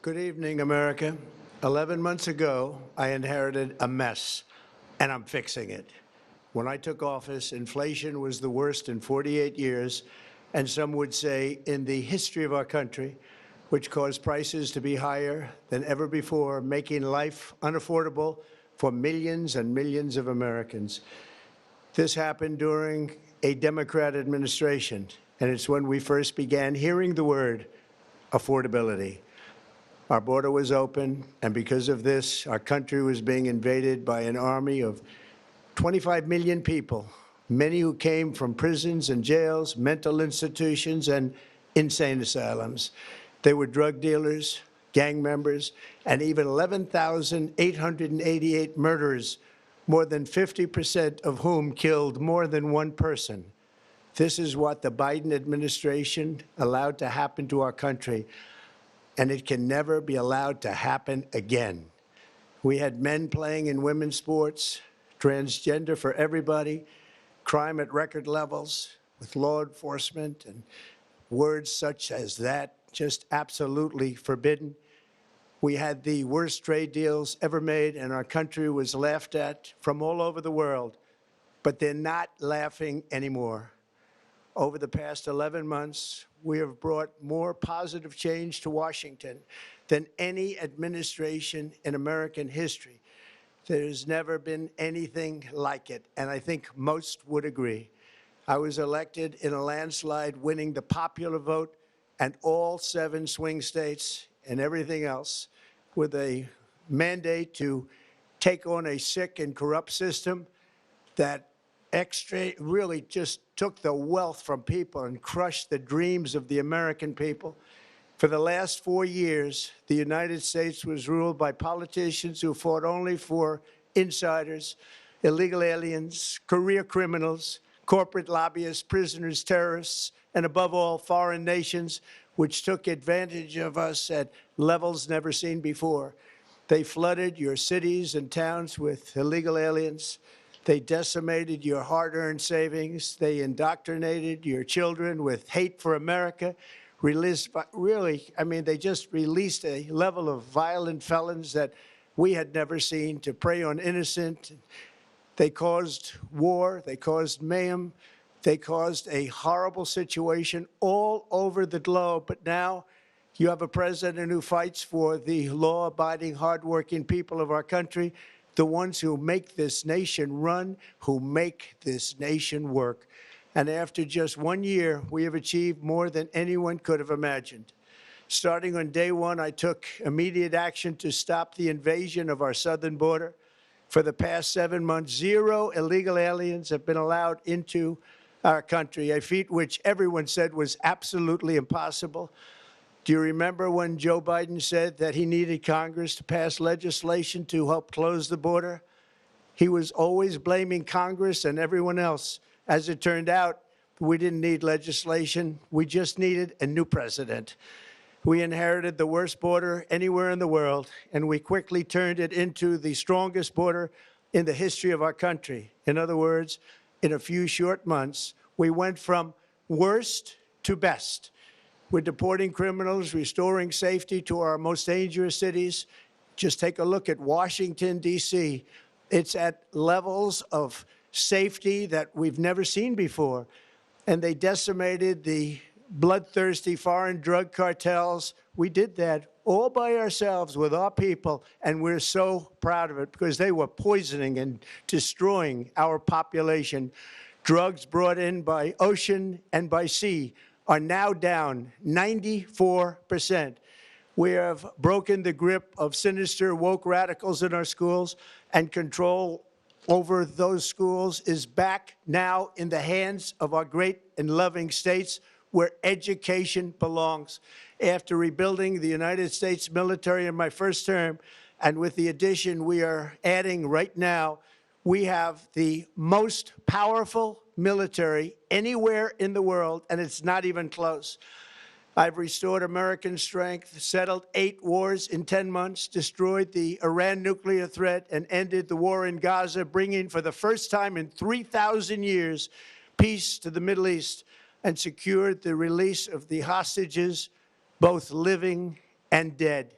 Good evening, America. 11 months ago, I inherited a mess, and I'm fixing it. When I took office, inflation was the worst in 48 years, and some would say in the history of our country, which caused prices to be higher than ever before, making life unaffordable for millions and millions of Americans. This happened during a Democrat administration, and it's when we first began hearing the word affordability. Our border was open, and because of this, our country was being invaded by an army of 25 million people, many who came from prisons and jails, mental institutions, and insane asylums. They were drug dealers, gang members, and even 11,888 murderers, more than 50% of whom killed more than one person. This is what the Biden administration allowed to happen to our country, and it can never be allowed to happen again. We had men playing in women's sports, transgender for everybody, crime at record levels with law enforcement, and words such as that just absolutely forbidden. We had the worst trade deals ever made, and our country was laughed at from all over the world, but they're not laughing anymore. Over the past 11 months, we have brought more positive change to Washington than any administration in American history. There's never been anything like it, and I think most would agree. I was elected in a landslide, winning the popular vote and all 7 swing states and everything else, with a mandate to take on a sick and corrupt system that really just took the wealth from people and crushed the dreams of the American people. For the last 4 years, the United States was ruled by politicians who fought only for insiders, illegal aliens, career criminals, corporate lobbyists, prisoners, terrorists, and above all, foreign nations, which took advantage of us at levels never seen before. They flooded your cities and towns with illegal aliens. They decimated your hard-earned savings. They indoctrinated your children with hate for America. They just released a level of violent felons that we had never seen to prey on innocent. They caused war. They caused mayhem. They caused a horrible situation all over the globe. But now you have a president who fights for the law-abiding, hardworking people of our country, the ones who make this nation run, who make this nation work. And after just 1 year, we have achieved more than anyone could have imagined. Starting on day one, I took immediate action to stop the invasion of our southern border. For the past 7 months, 0 illegal aliens have been allowed into our country, a feat which everyone said was absolutely impossible. Do you remember when Joe Biden said that he needed Congress to pass legislation to help close the border? He was always blaming Congress and everyone else. As it turned out, we didn't need legislation. We just needed a new president. We inherited the worst border anywhere in the world, and we quickly turned it into the strongest border in the history of our country. In other words, in a few short months, we went from worst to best. We're deporting criminals, restoring safety to our most dangerous cities. Just take a look at Washington, D.C. It's at levels of safety that we've never seen before. And they decimated the bloodthirsty foreign drug cartels. We did that all by ourselves with our people, and we're so proud of it because they were poisoning and destroying our population. Drugs brought in by ocean and by sea are now down 94%. We have broken the grip of sinister woke radicals in our schools, and control over those schools is back now in the hands of our great and loving states where education belongs. After rebuilding the United States military in my first term, and with the addition we are adding right now, we have the most powerful military anywhere in the world, and it's not even close. I've restored American strength, settled 8 wars in 10 months, destroyed the Iran nuclear threat, and ended the war in Gaza, bringing for the first time in 3,000 years peace to the Middle East, and secured the release of the hostages, both living and dead.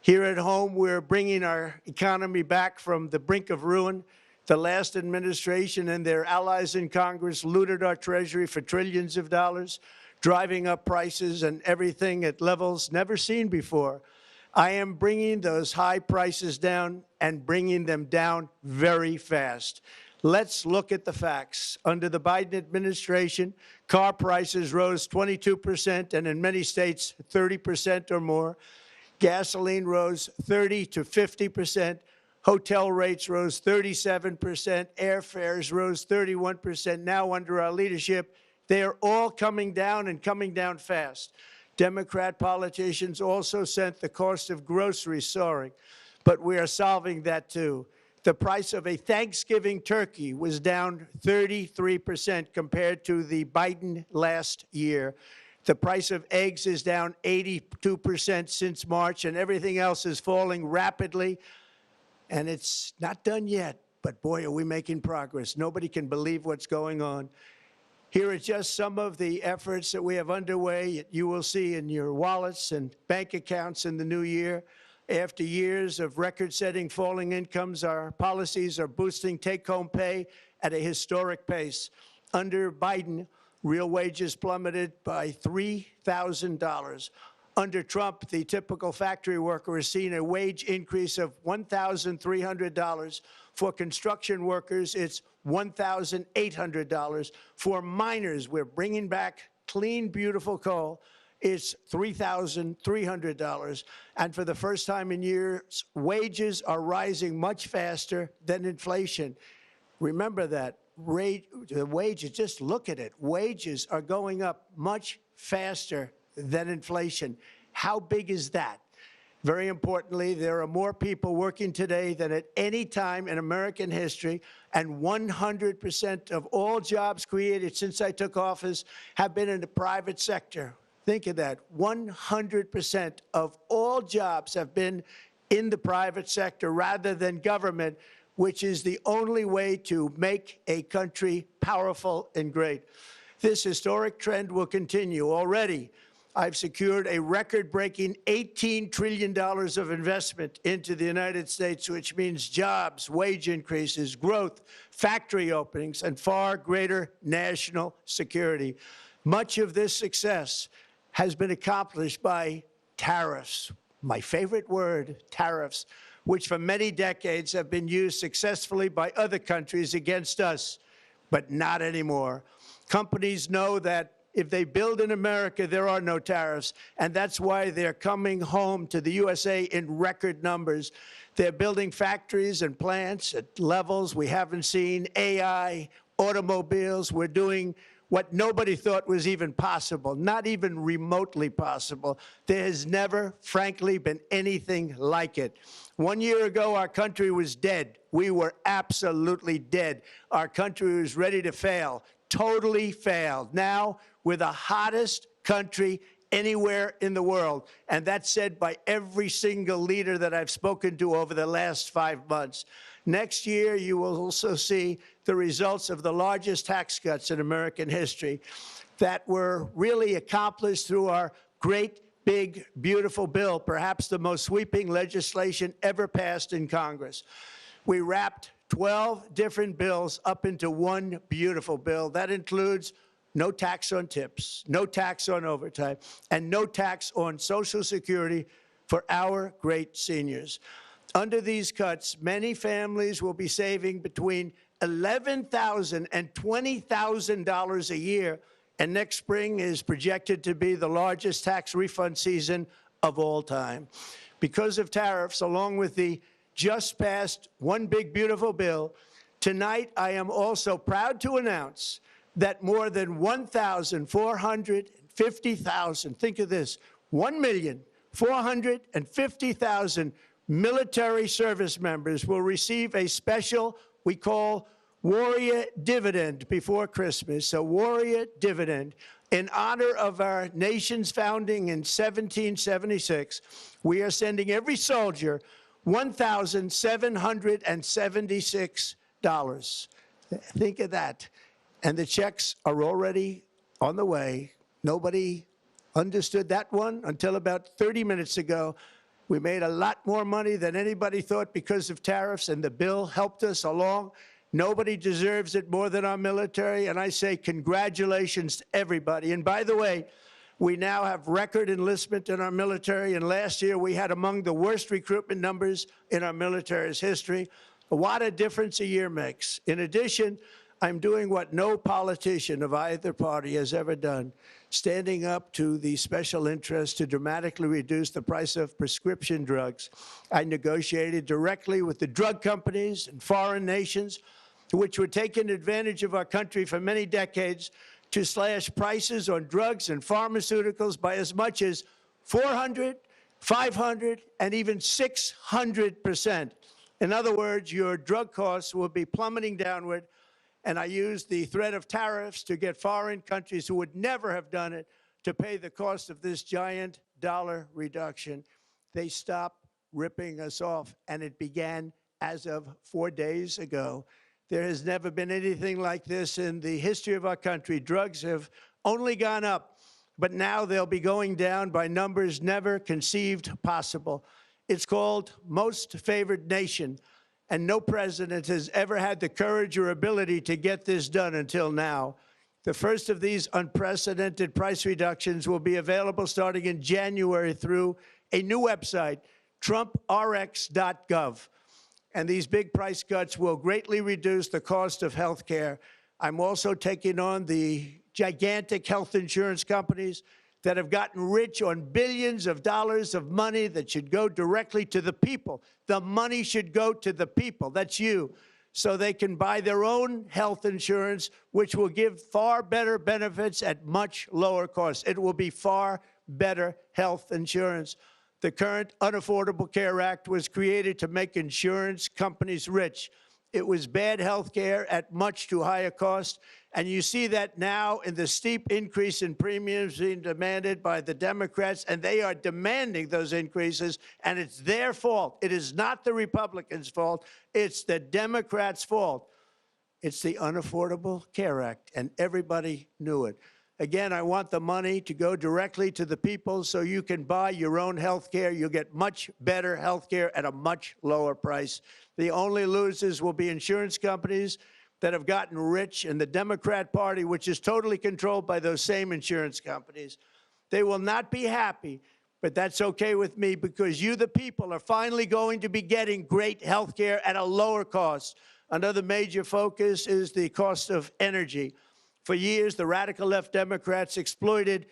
Here at home, we're bringing our economy back from the brink of ruin. The last administration and their allies in Congress looted our Treasury for trillions of dollars, driving up prices and everything at levels never seen before. I am bringing those high prices down and bringing them down very fast. Let's look at the facts. Under the Biden administration, car prices rose 22% and in many states 30% or more. Gasoline rose 30 to 50%. Hotel rates rose 37%. Airfares rose 31%. Now, under our leadership, they are all coming down and coming down fast. Democrat politicians also sent the cost of groceries soaring, but we are solving that too. The price of a Thanksgiving turkey was down 33% compared to the Biden last year. The price of eggs is down 82% since March, and everything else is falling rapidly. And it's not done yet, but boy, are we making progress. Nobody can believe what's going on. Here are just some of the efforts that we have underway. You will see in your wallets and bank accounts in the new year. After years of record-setting falling incomes, our policies are boosting take-home pay at a historic pace. Under Biden, real wages plummeted by $3,000. Under Trump, the typical factory worker has seen a wage increase of $1,300. For construction workers, it's $1,800. For miners, we're bringing back clean, beautiful coal. It's $3,300. And for the first time in years, wages are rising much faster than inflation. Remember that. The wages, just look at it. Wages are going up much faster than inflation. How big is that? Very importantly, there are more people working today than at any time in American history, and 100% of all jobs created since I took office have been in the private sector. Think of that. 100% of all jobs have been in the private sector rather than government, which is the only way to make a country powerful and great. This historic trend will continue. Already, I've secured a record-breaking $18 trillion of investment into the United States, which means jobs, wage increases, growth, factory openings, and far greater national security. Much of this success has been accomplished by tariffs. My favorite word, tariffs, which for many decades have been used successfully by other countries against us, but not anymore. Companies know that if they build in America, there are no tariffs, and that's why they're coming home to the USA in record numbers. They're building factories and plants at levels we haven't seen, AI, automobiles. We're doing what nobody thought was even possible, not even remotely possible. There has never, frankly, been anything like it. 1 year ago, our country was dead. We were absolutely dead. Our country was ready to fail, totally failed. Now, we're the hottest country anywhere in the world, and that's said by every single leader that I've spoken to over the last 5 months. Next year, you will also see the results of the largest tax cuts in American history that were really accomplished through our great, big, beautiful bill, perhaps the most sweeping legislation ever passed in Congress. We wrapped 12 different bills up into one beautiful bill. That includes no tax on tips, no tax on overtime, and no tax on Social Security for our great seniors. Under these cuts, many families will be saving between $11,000 and $20,000 a year, and next spring is projected to be the largest tax refund season of all time. Because of tariffs, along with the just passed One Big Beautiful Bill, tonight I am also proud to announce that more than 1,450,000, think of this, 1,450,000 military service members will receive a special, we call Warrior Dividend before Christmas, a Warrior Dividend. In honor of our nation's founding in 1776, we are sending every soldier $1,776. Think of that. And the checks are already on the way. Nobody understood that one until about 30 minutes ago. We made a lot more money than anybody thought because of tariffs, and the bill helped us along. Nobody deserves it more than our military, and I say congratulations to everybody. And by the way, we now have record enlistment in our military, and last year we had among the worst recruitment numbers in our military's history. What a difference a year makes. In addition, I'm doing what no politician of either party has ever done, standing up to the special interests to dramatically reduce the price of prescription drugs. I negotiated directly with the drug companies and foreign nations, which were taking advantage of our country for many decades, to slash prices on drugs and pharmaceuticals by as much as 400, 500, and even 600%. In other words, your drug costs will be plummeting downward. And I used the threat of tariffs to get foreign countries who would never have done it to pay the cost of this giant dollar reduction. They stopped ripping us off, and it began as of 4 days ago. There has never been anything like this in the history of our country. Drugs have only gone up, but now they'll be going down by numbers never conceived possible. It's called most favored nation. And no president has ever had the courage or ability to get this done until now. The first of these unprecedented price reductions will be available starting in January through a new website, trumprx.gov. And these big price cuts will greatly reduce the cost of health care. I'm also taking on the gigantic health insurance companies that have gotten rich on billions of dollars of money that should go directly to the people. The money should go to the people, that's you, so they can buy their own health insurance, which will give far better benefits at much lower costs. It will be far better health insurance. The current Unaffordable Care Act was created to make insurance companies rich. It was bad health care at much too high a cost. And you see that now in the steep increase in premiums being demanded by the Democrats, and they are demanding those increases, and it's their fault. It is not the Republicans' fault. It's the Democrats' fault. It's the Unaffordable Care Act, and everybody knew it. Again, I want the money to go directly to the people so you can buy your own health care. You'll get much better health care at a much lower price. The only losers will be insurance companies that have gotten rich, and the Democrat Party, which is totally controlled by those same insurance companies. They will not be happy, but that's okay with me, because you, the people, are finally going to be getting great health care at a lower cost. Another major focus is the cost of energy. For years, the radical left Democrats exploited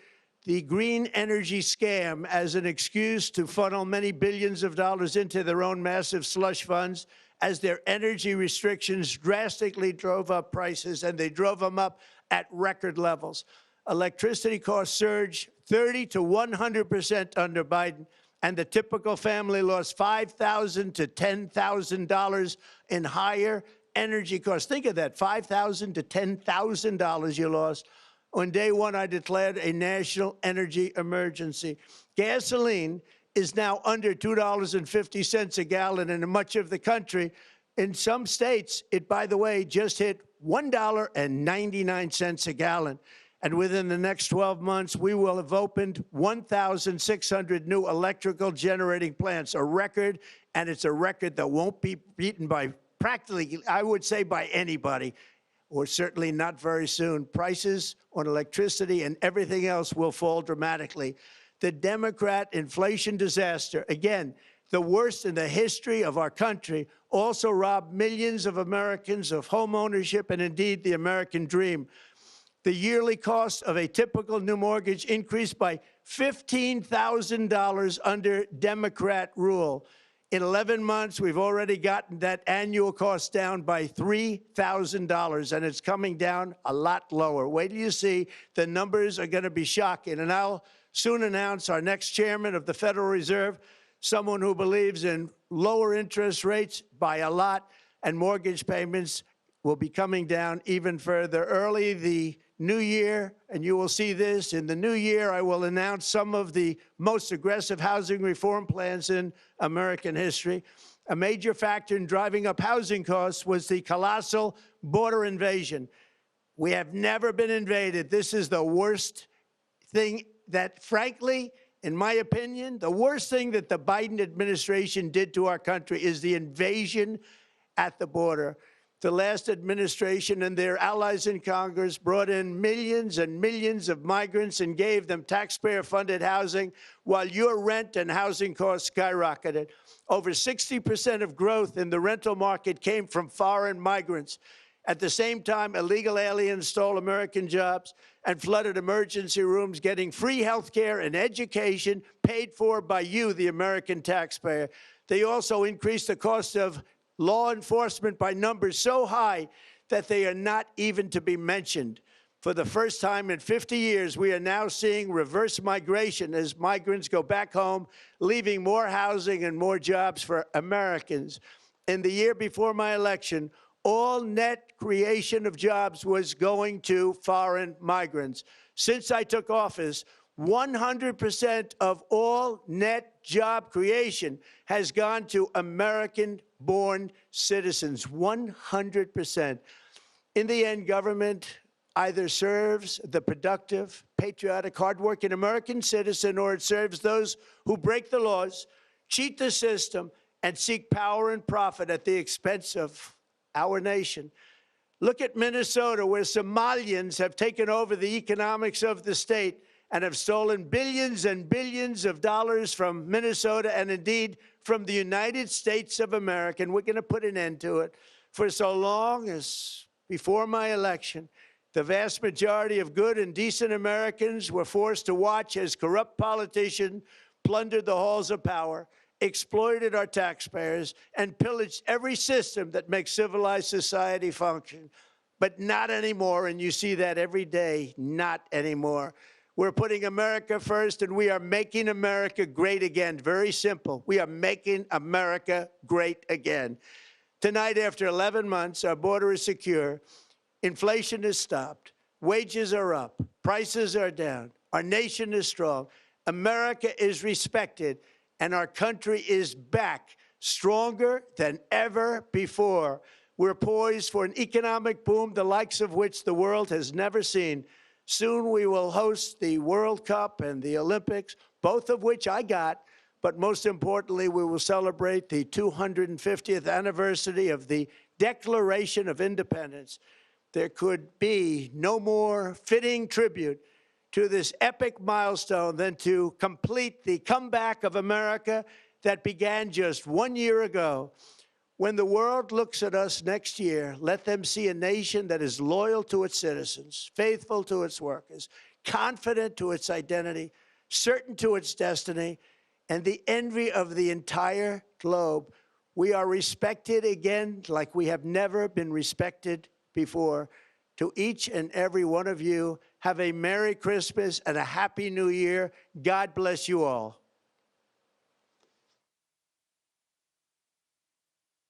the green energy scam as an excuse to funnel many billions of dollars into their own massive slush funds, as their energy restrictions drastically drove up prices, and they drove them up at record levels. Electricity costs surged 30 to 100% under Biden, and the typical family lost $5,000 to $10,000 in higher energy costs. Think of that, $5,000 to $10,000 you lost. On day one, I declared a national energy emergency. Gasoline is now under $2.50 a gallon in much of the country. In some states, it, by the way, just hit $1.99 a gallon. And within the next 12 months, we will have opened 1,600 new electrical generating plants, a record, and it's a record that won't be beaten by practically, I would say, by anybody, or certainly not very soon. Prices on electricity and everything else will fall dramatically. The Democrat inflation disaster, again, the worst in the history of our country, also robbed millions of Americans of home ownership and indeed the American dream. The yearly cost of a typical new mortgage increased by $15,000 under Democrat rule. In 11 months, we've already gotten that annual cost down by $3,000, and it's coming down a lot lower. Wait till you see. The numbers are going to be shocking. And I'll soon announce our next chairman of the Federal Reserve, someone who believes in lower interest rates by a lot, and mortgage payments will be coming down even further. Early the new year, and you will see this, in the new year, I will announce some of the most aggressive housing reform plans in American history. A major factor in driving up housing costs was the colossal border invasion. We have never been invaded. This is the worst thing that, frankly, in my opinion, the worst thing that the Biden administration did to our country is the invasion at the border. The last administration and their allies in Congress brought in millions and millions of migrants and gave them taxpayer-funded housing while your rent and housing costs skyrocketed. Over 60% of growth in the rental market came from foreign migrants. At the same time, illegal aliens stole American jobs and flooded emergency rooms, getting free health care and education paid for by you, the American taxpayer. They also increased the cost of law enforcement by numbers so high that they are not even to be mentioned. For the first time in 50 years, we are now seeing reverse migration as migrants go back home, leaving more housing and more jobs for Americans. In the year before my election, all net creation of jobs was going to foreign migrants. Since I took office, 100% of all net job creation has gone to American-born citizens, 100%. In the end, government either serves the productive, patriotic, hardworking American citizen, or it serves those who break the laws, cheat the system, and seek power and profit at the expense of our nation. Look at Minnesota, where Somalians have taken over the economics of the state and have stolen billions and billions of dollars from Minnesota and indeed from the United States of America. And we're going to put an end to it. For so long as before my election, the vast majority of good and decent Americans were forced to watch as corrupt politicians plundered the halls of power, exploited our taxpayers, and pillaged every system that makes civilized society function. But not anymore, and you see that every day, not anymore. We're putting America first, and we are making America great again. Very simple. We are making America great again. Tonight, after 11 months, our border is secure. Inflation is stopped. Wages are up. Prices are down. Our nation is strong. America is respected, and our country is back, stronger than ever before. We're poised for an economic boom, the likes of which the world has never seen. Soon we will host the World Cup and the Olympics, both of which I got. But most importantly, we will celebrate the 250th anniversary of the Declaration of Independence. There could be no more fitting tribute to this epic milestone than to complete the comeback of America that began just 1 year ago. When the world looks at us next year, let them see a nation that is loyal to its citizens, faithful to its workers, confident to its identity, certain to its destiny, and the envy of the entire globe. We are respected again like we have never been respected before. To each and every one of you, have a Merry Christmas and a Happy New Year. God bless you all.